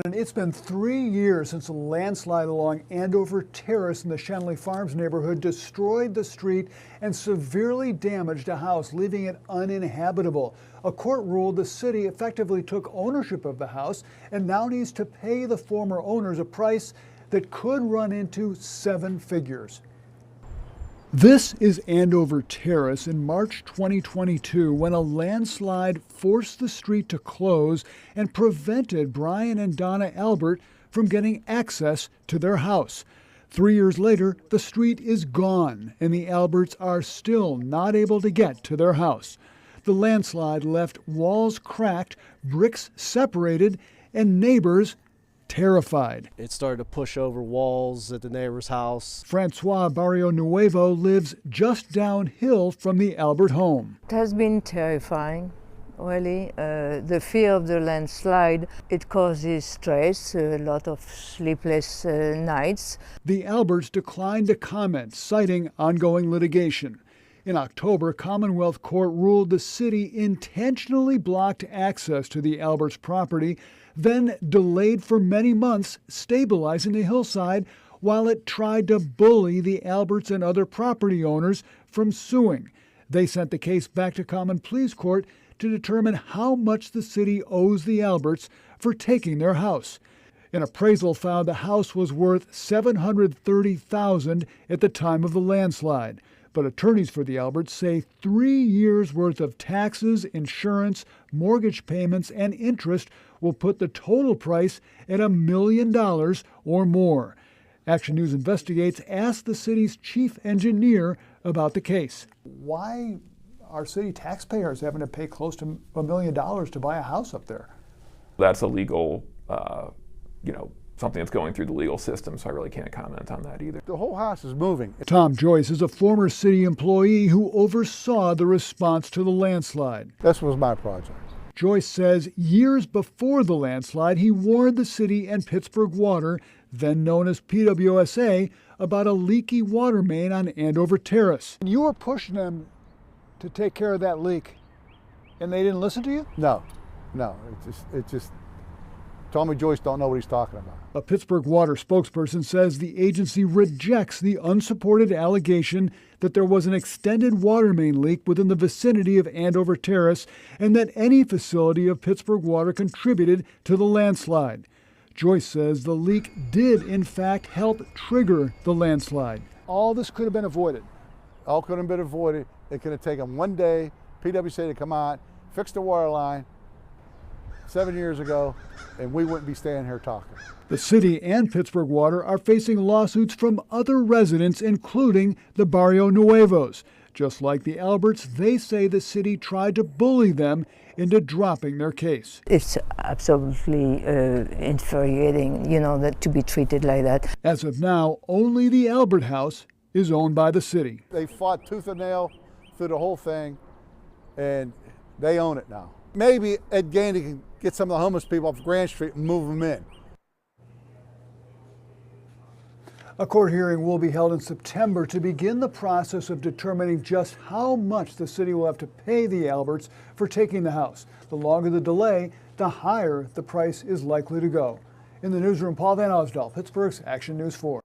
And it's been 3 years since a landslide along Andover Terrace in the Schenley Farms neighborhood destroyed the street and severely damaged a house, leaving it uninhabitable. A court ruled the city effectively took ownership of the house and now needs to pay the former owners a price that could run into 7 figures. This is Andover Terrace in March 2022 when a landslide forced the street to close and prevented Brian and Donna Albert from getting access to their house. 3 years later, the street is gone and the Alberts are still not able to get to their house. The landslide left walls cracked, bricks separated, and neighbors terrified. It started to push over walls at the neighbor's house. Francois Barrio Nuevo lives just downhill from the Albert home. It has been terrifying, really. The fear of the landslide, it causes stress, a lot of sleepless nights. The Alberts declined to comment, citing ongoing litigation. In October, Commonwealth Court ruled the city intentionally blocked access to the Alberts' property, then delayed for many months stabilizing the hillside while it tried to bully the Alberts and other property owners from suing. They sent the case back to Common Pleas Court to determine how much the city owes the Alberts for taking their house. An appraisal found the house was worth $730,000 at the time of the landslide. But attorneys for the Alberts say 3 years' worth of taxes, insurance, mortgage payments, and interest will put the total price at $1 million or more. Action News Investigates asked the city's chief engineer about the case. Why are city taxpayers having to pay close to $1 million to buy a house up there? That's a legal, something that's going through the legal system, so I really can't comment on that either. The whole house is moving. Tom Joyce is a former city employee who oversaw the response to the landslide. This was my project. Joyce says years before the landslide, he warned the city and Pittsburgh Water, then known as PWSA, about a leaky water main on Andover Terrace. You were pushing them to take care of that leak, and they didn't listen to you? No. It just Tommy Joyce don't know what he's talking about. A Pittsburgh Water spokesperson says the agency rejects the unsupported allegation that there was an extended water main leak within the vicinity of Andover Terrace and that any facility of Pittsburgh Water contributed to the landslide. Joyce says the leak did, in fact, help trigger the landslide. All this could have been avoided. All could have been avoided. It could have taken one day, PWC to come out, fix the water line 7 years ago, and we wouldn't be standing here talking. The city and Pittsburgh Water are facing lawsuits from other residents, including the Barrio Nuevos. Just like the Alberts, they say the city tried to bully them into dropping their case. It's absolutely infuriating, that to be treated like that. As of now, only the Albert house is owned by the city. They fought tooth and nail through the whole thing, and they own it now. Maybe Ed Gandy can get some of the homeless people off Grand Street and move them in. A court hearing will be held in September to begin the process of determining just how much the city will have to pay the Alberts for taking the house. The longer the delay, the higher the price is likely to go. In the newsroom, Paul Van Osdal, Pittsburgh's Action News 4.